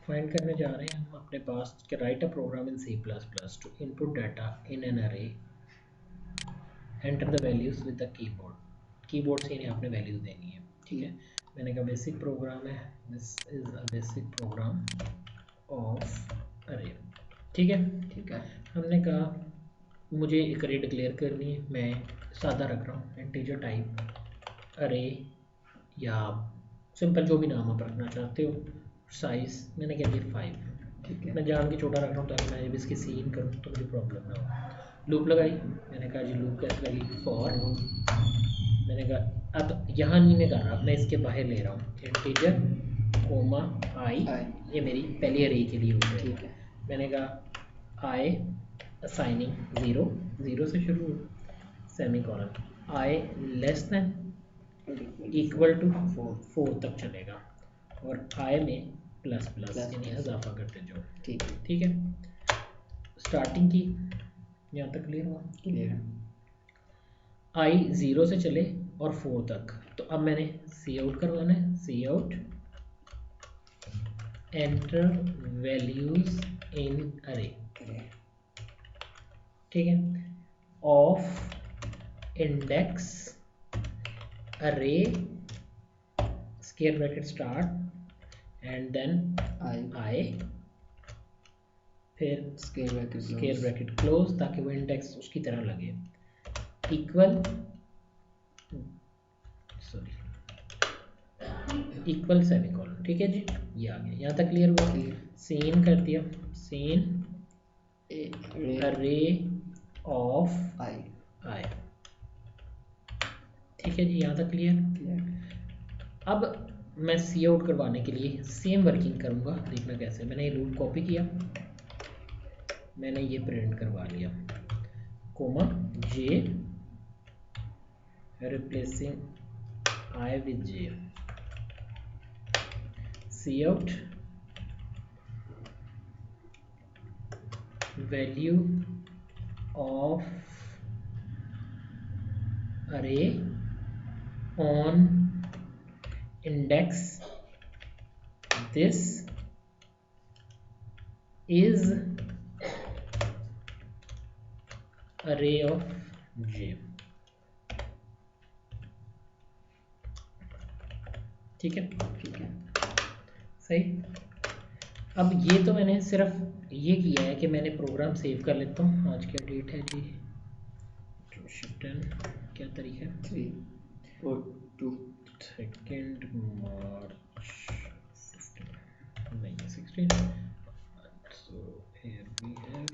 Find करने जा रहे हैं हम अपने पास कि write a program in C++ to input data in an array, enter the values with the keyboard से इन्हें आपने वैल्यूज देनी है। ठीक है, मैंने कहा बेसिक प्रोग्राम है, this is a basic programme of अरे। ठीक है, ठीक है। हमने कहा मुझे एक अरे डिक्लेयर करनी है, मैं सादा रख रहा हूँ, इंटीजर टाइप अरे या सिंपल जो भी नाम आप रखना चाहते हो। साइज मैंने कह दिया 5। ठीक है, मैं जान के छोटा रख रहा हूँ ताकि मैं जब इसकी सीन करूँ तो मुझे प्रॉब्लम ना हो। लूप लगाई, मैंने कहा जी लूप कैसे लगी, फॉर, मैंने कहा अब यहाँ नहीं मैं कर रहा, मैं इसके बाहर ले रहा हूँ इंटीजर कोमा आई, ये मेरी पहली अरे के लिए हो गया। ठीक है, मैंने कहा आई असाइनिंग 0 से शुरू हो, semicolon I less than equal to 4 तक चलेगा, और आई में प्लस प्लस यानी इजाफा करते जाओ। ठीक है, ठीक है, स्टार्टिंग की यहाँ तक क्लियर हुआ? क्लियर है। आई 0 से चले और 4 तक, तो अब मैंने सी आउट करवाना है, C out enter values in array. ठीक है, of index array square bracket start and then I फिर स्क्वायर ब्रैकेट क्लोज, ताकि वो इंडेक्स उसकी तरह लगे, इक्वल इक्वल सेमीकोलन। ठीक है जी, ये आ गया, यहाँ तक क्लियर हुआ? सीन कर दिया, सीन अरे ऑफ आई। ठीक है जी, यहाँ तक क्लियर? अब मैं सी आउट करवाने के लिए सेम वर्किंग करूँगा, देखना कैसे। मैंने ये लूप कॉपी किया, मैंने ये प्रिंट करवा लिया, comma J replacing I with J, C out value of array on index this is array of J. ठीक है, ठीक है, सही। अब ये तो मैंने सिर्फ ये किया है कि मैंने प्रोग्राम सेव कर लेता हूँ। आज क्या डेट है जी, 10 क्या तारीख है, 2 मार्च नहीं 16। so here we have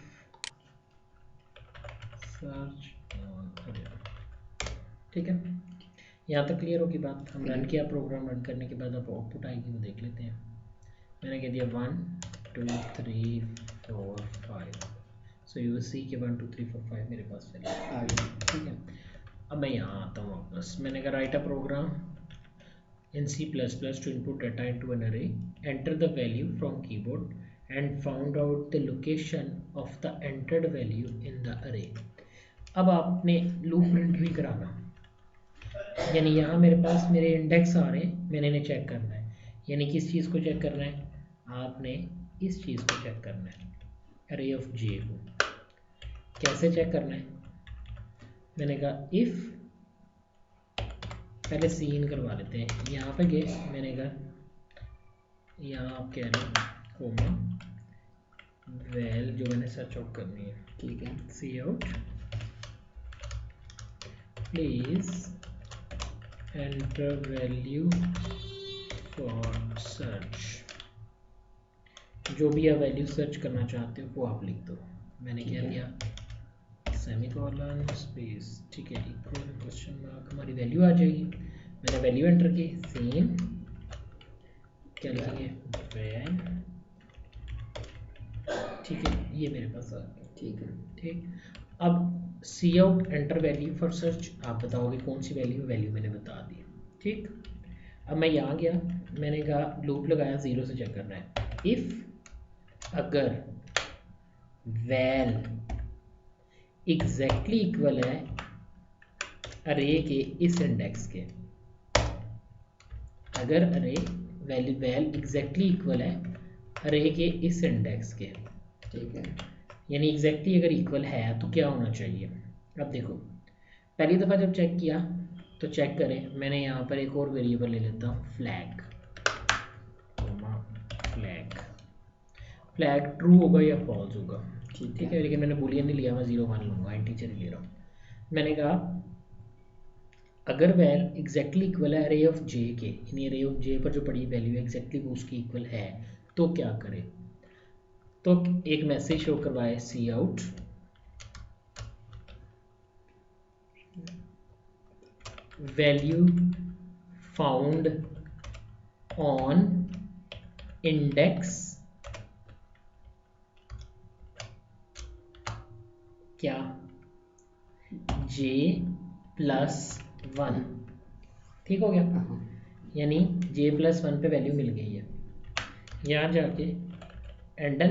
search on array। ठीक है, यहाँ तक क्लियर होगी बात? हम रन किया, प्रोग्राम रन करने के बाद अब आउटपुट आएगी वो देख लेते हैं। मैंने कह दिया 1 2 3 4 5, सो यू सी के 1 2 3 4 5 मेरे पास वैल्यू आ गई। ठीक है, अब मैं यहाँ आता हूँ वापस, मैंने कहा write a program in C++ to input data into an array, enter the value from keyboard and found out the location of the entered value in the array। अब आपने लूप प्रिंट भी कराना, यानी यहाँ मेरे पास मेरे इंडेक्स आ रहे हैं, मैंने इन्हें चेक करना है। यानी किस चीज़ को चेक करना है? आपने इस चीज़ को चेक करना है, अरे ऑफ जे को। कैसे चेक करना है? मैंने कहा इफ़, पहले सीन करवा लेते हैं, यहाँ पे गए, मैंने कहा यहाँ आप कह रहे हो कोमा वैल जो मैंने सर्च आउट करनी है। ठीक है, C out please enter value for search, जो भी आप वैल्यू सर्च करना चाहते हो वो आप लिख दो। मैंने कह दिया सेमीकोलन स्पेस, ठीक है, इक्वल क्वेश्चन मार्क, हमारी वैल्यू आ जाएगी। मैंने वैल्यू एंटर की, सेम क्या लिखेंगे, वैल। ठीक है, ये मेरे पास आ गया। ठीक है, ठीक। अब C out enter value for search, आप बताओगे कौन सी वैल्यू मैंने बता दी। ठीक, अब मैं यहाँ गया, मैंने कहा लूप लगाया, 0 से चेक करना है। इफ़ अगर वैल एग्जैक्टली इक्वल है अरे के इस इंडेक्स के, अगर अरे वैल एग्जैक्टली इक्वल है अरे के इस इंडेक्स के, ठीक है, यानी एग्जैक्टली अगर इक्वल है तो क्या होना चाहिए। अब देखो पहली दफ़ा जब चेक किया तो चेक करें, मैंने यहाँ पर एक और वेरिएबल ले लेता हूँ फ्लैग, फ्लैग फ्लैग ट्रू होगा या फॉल्स होगा, ठीक है, लेकिन मैंने बूलियन नहीं लिया, मैं 0 1 लूँगा, इंटीजर ही ले रहा हूँ। मैंने कहा अगर वैल एग्जैक्टली इक्वल है अरे ऑफ जे के, यानी अरे ऑफ जे पर जो पड़ी वैल्यू एग्जैक्टली वो उसकी इक्वल है तो क्या करें, तो एक मैसेज शो करवाए C out value found on index क्या j + 1, ठीक हो गया, यानी j + 1 पे वैल्यू मिल गई है। यहाँ जाके एंटर,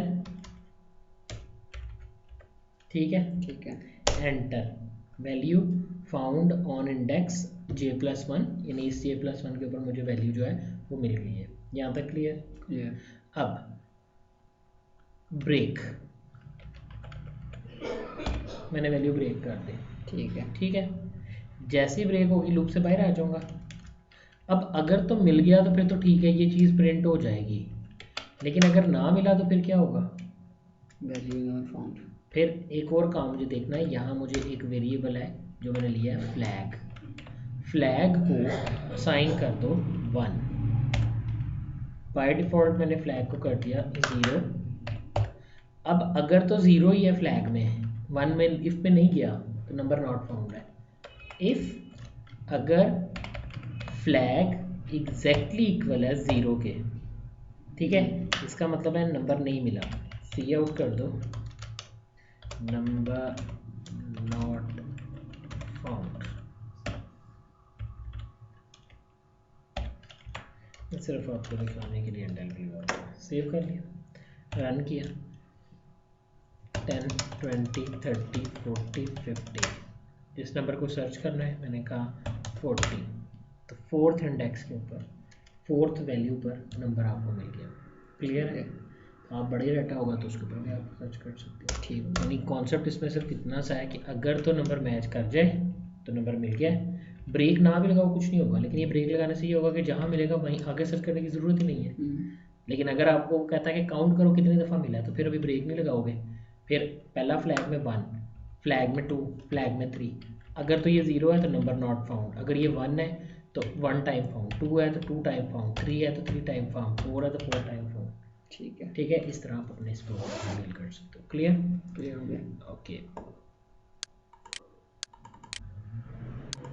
ठीक है, enter value found on index j + 1, यानी इस j + 1 के ऊपर मुझे वैल्यू जो है वो मिल गई है। यहाँ तक क्लियर? अब ब्रेक, मैंने वैल्यू ब्रेक कर दी, ठीक है, जैसे ही ब्रेक होगी लूप से बाहर आ जाऊंगा। अब अगर तो मिल गया तो फिर तो ठीक है, ये चीज़ प्रिंट हो जाएगी, लेकिन अगर ना मिला तो फिर क्या होगा, वैल्यू नॉट फाउंड। फिर एक और काम मुझे देखना है, यहाँ मुझे एक वेरिएबल है जो मैंने लिया है फ्लैग, फ्लैग को असाइन कर दो 1, बाय डिफ़ॉल्ट मैंने फ्लैग को कर दिया 0। अब अगर तो 0 ही है फ्लैग में, 1 में इफ में नहीं गया तो नंबर नॉट फाउंड है। इफ अगर फ्लैग एग्जैक्टली इक्वल है 0 के, ठीक है, इसका मतलब है नंबर नहीं मिला, सी आउट कर दो नंबर नॉट फाउंड। सिर्फ आपको दिखाने के लिए सेव कर लिया, रन किया, 10 20 30 40 50, जिस नंबर को सर्च करना है मैंने कहा 40, तो 4th इंडेक्स के ऊपर 4th वैल्यू पर नंबर आपको मिल गया। क्लियर है? आप बड़े डाटा होगा तो उसके ऊपर भी आप सर्च कर सकते हो, ठीक। यानी कॉन्सेप्ट इसमें सिर्फ इतना सा है कि अगर तो नंबर मैच कर जाए तो नंबर मिल गया, ब्रेक ना भी लगाओ कुछ नहीं होगा, लेकिन ये ब्रेक लगाने से ये होगा कि जहाँ मिलेगा वहीं आगे सर्च करने की ज़रूरत ही नहीं है। लेकिन अगर आपको कहता है कि काउंट करो कितनी दफ़ा मिला है, तो फिर अभी ब्रेक नहीं लगाओगे, फिर पहला फ्लैग में 1, फ्लैग में 2, फ्लैग में 3, अगर तो ये 0 है तो नंबर नॉट फाउंड, अगर ये 1 है तो 1 टाइम फाउंड, 2 है तो 2 टाइम फाउंड, 3 है तो 3 टाइम फाउंड, 4 है तो 4 टाइम फाउंड, ठीक है, इस तरह आप अपने इस प्रोग्राम को डील कर सकते हो। क्लियर हो गया? ओके।